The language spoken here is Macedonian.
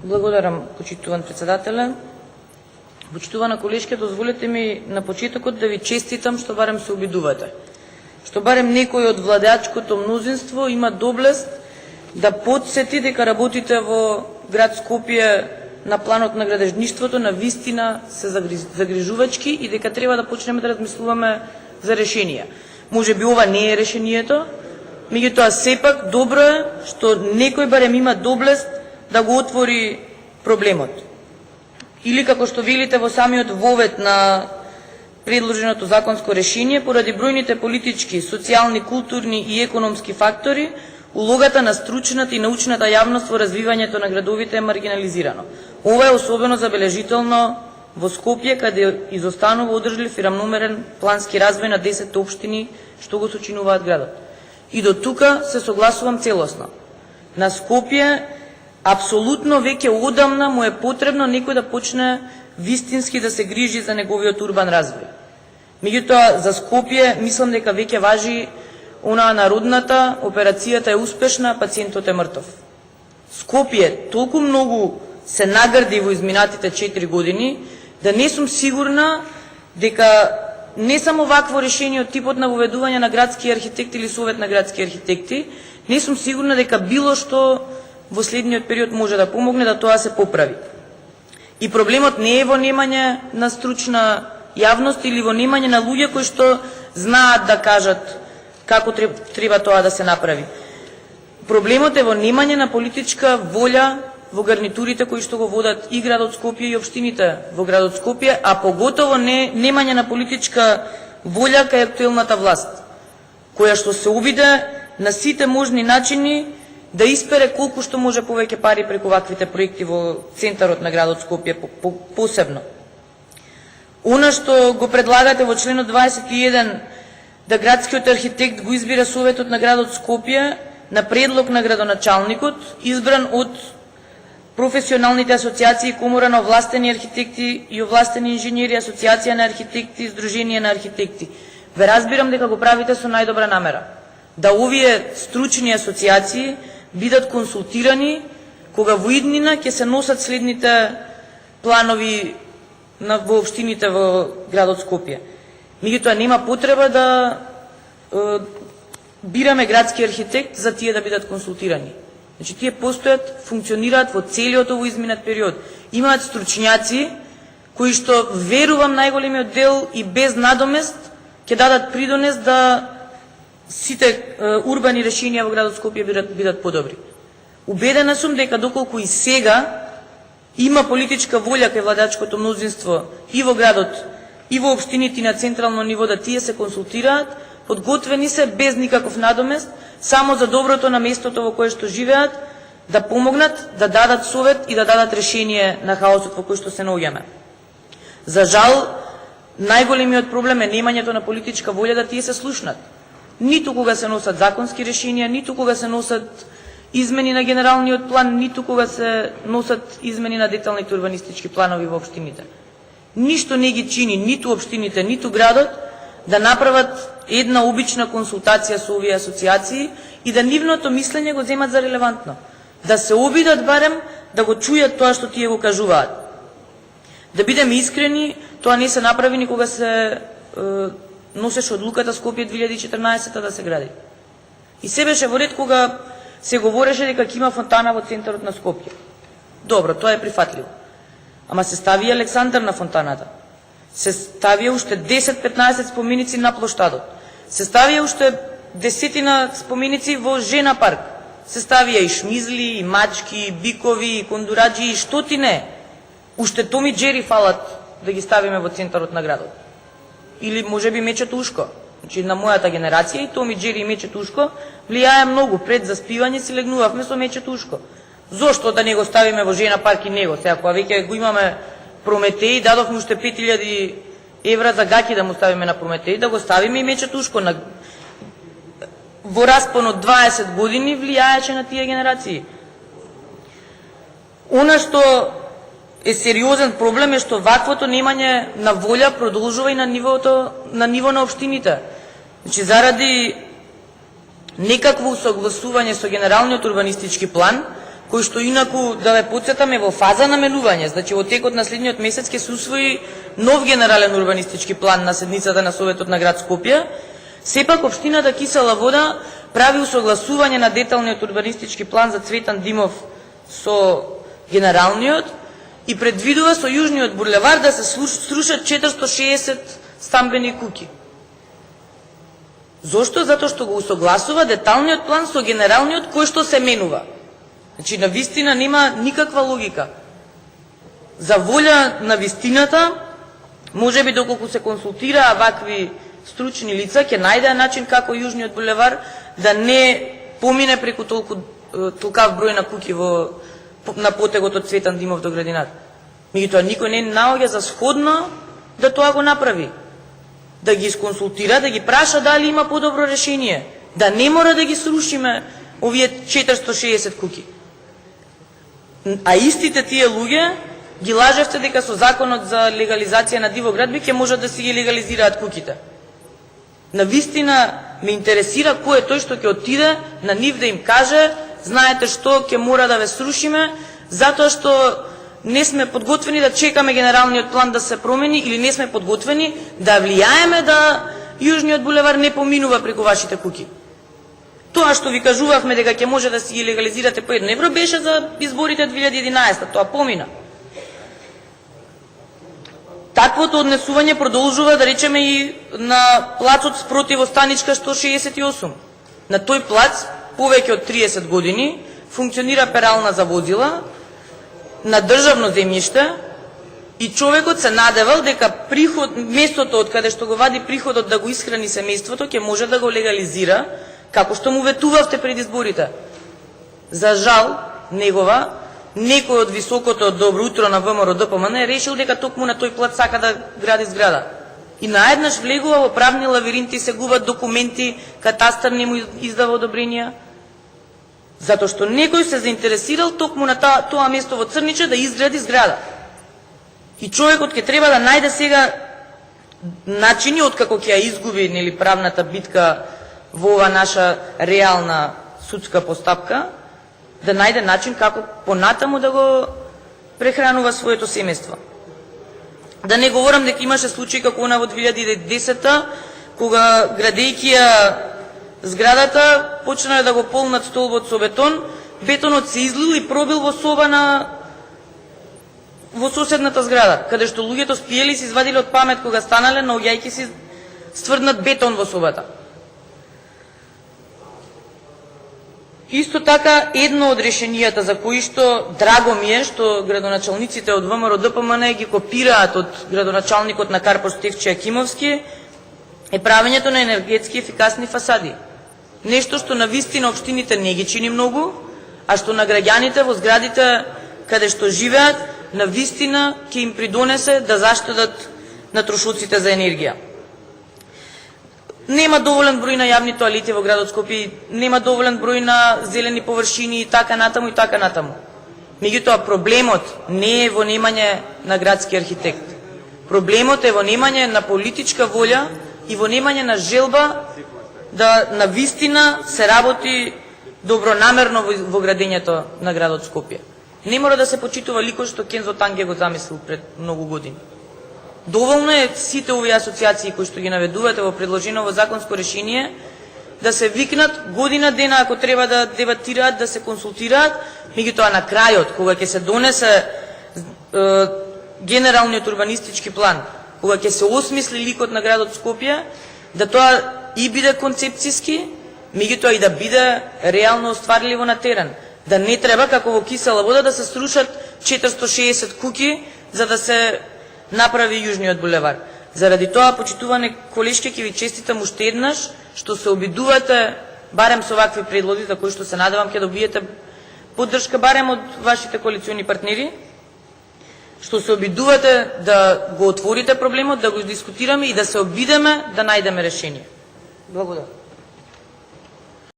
Благодарам, почитуван председателе. Почитувана колешке, дозволете ми на почетокот да ви честитам што барем се обидувате. Што барем некој од владеачкото мнозинство има доблест да подсети дека работите во град Скопје на планот на градежништвото на вистина се загрижувачки и дека треба да почнеме да размислуваме за решенија. Може би ова не е решението, меѓутоа сепак добро е што некој барем има доблест да го отвори проблемот. Или како што велите во самиот вовед на предложеното законско решение, поради бројните политички, социјални, културни и економски фактори, улогата на стручната и научната јавност во развивањето на градовите е маргинализирано. Ова е особено забележително во Скопје, каде изостанува одржлив и рамномерен плански развој на 10 општини што го сочинуваат градот. И до тука се согласувам целосно. На Скопје апсолутно веќе одамна му е потребно некој да почне вистински да се грижи за неговиот урбан развој. Меѓутоа, за Скопје мислам дека веќе важи онаа народната, операцијата е успешна, пациентот е мртов. Скопје толку многу се награди во изминатите 4 години, да не сум сигурна дека не само вакво решение од типот на воведување на градски архитекти или совет на градски архитекти, не сум сигурна дека било што во следниот период може да помогне да тоа се поправи. И проблемот не е во немање на стручна јавност или во немање на луѓе кои што знаат да кажат како треба тоа да се направи. Проблемот е во немање на политичка волја во гарнитурите кои што го водат и градот Скопје и општините во градот Скопје, а поготово немање на политичка волја кај актуелната власт, која што се обиде на сите можни начини да испере колку што може повеќе пари преку ваквите проекти во центарот на градот Скопје посебно. Она што го предлагате во членот 21 да градскиот архитект го избира советот на градот Скопје на предлог на градоначалникот, избран од професионалните асоциации, Комора на овластени архитекти и овластени инженери, Асоциација на архитекти, Сдружение на архитекти. Ве разбирам дека го правите со најдобра намера. Да овие стручни асоциации бидат консултирани кога во иднина ќе се носат следните планови во општините во градот Скопје. Меѓутоа нема потреба да бираме градски архитект за тие да бидат консултирани. Значи тие постојат, функционираат во целиот овој изминат период. Имаат стручњаци кои што верувам најголемиот дел и без надомест ќе дадат придонес да сите урбани решенија во градот Скопје бидат подобри. Убедена сум дека доколку и сега има политичка волја кај владеачкото мнозинство и во градот, и во општините на централно ниво да тие се консултираат, подготвени се без никаков надомест, само за доброто на местото во кое што живеат, да помогнат, да дадат совет и да дадат решение на хаосот во кој што се наоѓаме. За жал, најголемиот проблем е немањето на политичка волја да тие се слушнат. Ниту кога се носат законски решенија, ниту кога се носат измени на генералниот план, ниту кога се носат измени на деталните урбанистички планови во општините. Ништо не ги чини ниту општините, ниту градот да направат една обична консултација со овие асоциации и да нивното мислење го земат за релевантно. Да се обидат барем да го чујат тоа што тие го кажуваат. Да бидеме искрени, тоа не се направи ни кога се носеше одлуката Скопје 2014 да се гради. И се беше во ред кога се говореше дека ќе има фонтана во центарот на Скопје. Добро, тоа е прифатливо. Ама се стави Александар на фонтаната. Се ставија уште 10-15 споменици на плоштадот. Се ставија уште десетина споменици во Жена парк. Се ставија и шмизли, и мачки, и бикови, и кондураджи, и што ти не. Уште Томи Джери фалат да ги ставиме во центарот на градот. Или можеби Мечето Ушко. Значи на мојата генерација и Томи Джери и Мечето Ушко влијае многу. Пред заспивање си легнувавме со Мечето Ушко. Зошто да не го ставиме во Жена парк и него? Сега кога веќе го имаме Прометеј, дадовме уште 5000 евра за гаќи да му ставиме на Прометеј, да го ставиме и Мечето Ушко. Во распон од 20 години влијаеше на тие генерации. Она што е сериозен проблем е што ваквото немање на волја продолжува и на ниво на општините. Значи заради некакво усогласување со генералниот урбанистички план, кој што инаку, да ве потсетам, е во фаза на менување. Значи, во текот на следниот месец ќе се усвои нов генерален урбанистички план на седницата на Советот на град Скопје. Сепак, општината Кисела Вода прави усогласување на деталниот урбанистички план за Цветан Димов со генералниот и предвидува со Јужниот булевар да се срушат 460 стамбени куќи. Зошто? Затоа што го усогласува деталниот план со генералниот кој што се менува. Значи, на вистина нема никаква логика. За волја на вистината, можеби доколку се консултираа вакви стручни лица, ќе најдеа начин како Јужниот булевар да не помине преку толкав број на куќи на потегот од Цветан Димов до градината. Меѓутоа, никој не наоѓа за сходно да тоа го направи. Да ги исконсултира, да ги праша дали има подобро решение. Да не мора да ги срушиме овие 460 куќи. А истите тие луѓе ги лажевте дека со законот за легализација на диво градби ќе можат да си ги легализираат куќите. На вистина ме интересира кој е тој што ќе отиде на нив да им каже: знаете што, ќе мора да ве срушиме, затоа што не сме подготвени да чекаме генералниот план да се промени, или не сме подготвени да влијаеме да Јужниот булевар не поминува преку вашите куќи. Тоа што ви кажувавме дека ќе може да си ги легализирате по 1 евро беше за изборите 2011, тоа помина. Таквото однесување продолжува, да речеме, и на плацот спротив Останичка 168. На тој плац повеќе од 30 години функционира перална за возила на државно земјиште и човекот се надевал дека местото од каде што го вади приходот да го исхрани семејството ќе може да го легализира, како што му ветувавте пред изборите. За жал, некој од високото добро утро на ВМРО ДПМН решил дека токму на тој плац сака да гради зграда. И наеднаш влегува во правни лавиринти, се губат документи, катастар не му издава одобренија, затоа што некој се заинтересирал токму на тоа место во Црниче да изгради зграда. И човекот ќе треба да најде сега начини, откако ќе ја изгуби правната битка во ова наша реална судска постапка, да најде начин како понатаму да го прехранува своето семејство. Да не говорам дека имаше случаи како она во 2010-та, кога градејќи ја зградата, почнале да го полнат столбот со бетон, бетонот се излил и пробил во соба во соседната зграда, каде што луѓето спиели и се извадиле од памет кога станале, наоѓајќи се стврднат бетон во собата. Исто така, едно од решенијата за кои што драго ми е што градоначалниците од ВМРО ДПМН ги копираат од градоначалникот на Карпош Стефче Акимовски, е правењето на енергетски ефикасни фасади. Нешто што на вистина општините не ги чини многу, а што на граѓаните во зградите каде што живеат, на вистина ќе им придонесе да заштедат на трошоците за енергија. Нема доволен број на јавни тоалети во градот Скопје, нема доволен број на зелени површини и така натаму и така натаму. Меѓутоа, проблемот не е во немање на градски архитект. Проблемот е во немање на политичка волја и во немање на желба да на вистина се работи добронамерно во градењето на градот Скопје. Не мора да се почитува ликот што Кензо Танге го замислил пред многу години. Доволно е сите овие асоциации кои што ги наведувате во предложено законско решение да се викнат година дена ако треба да дебатираат, да се консултираат, меѓутоа на крајот, кога ќе се донесе генералниот урбанистички план, кога ќе се осмисли ликот на градот Скопје, да тоа и биде концепцијски, меѓутоа и да биде реално остварливо на терен. Да не треба, како во Кисела Вода, да се срушат 460 куќи за да се направи Јужниот булевар. Заради тоа, почитуване колешки, ќе ви честитам уште еднаш, што се обидувате, барем со вакви предлози, за кои што се надевам ќе добиете поддршка барем од вашите коалициони партнери, што се обидувате да го отворите проблемот, да го дискутираме и да се обидеме да најдеме решение. Благодарам.